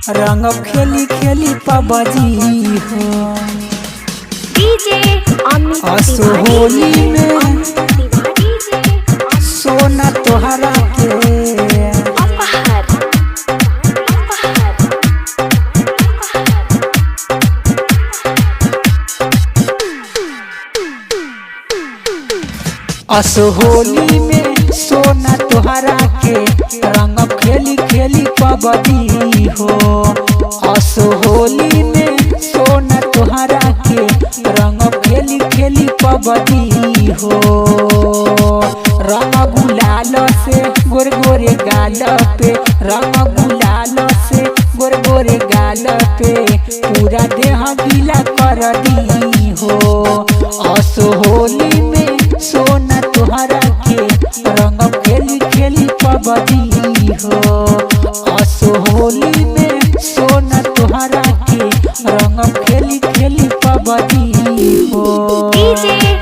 रंग खेली खेली पबजी हो डीजे अमित असो होली में सोना तोहरा के अपहर असो होली में सोना तोहरा के रंग खेली खेली पबजी हो असो होली में सोना तोहरा के रंग खेली खेली पबजी हो रंग गुलाल से गोरे गोरे गाल पे रंग गुलाल से गोरे गोरे गाल पे पूरा देह गीला कर दी हो असो होली में सोना तोहरा के रंग खेली खेली पबजी हो असो होली में सोना तोहरा के रंग खेली खेली पबजी हो डीजे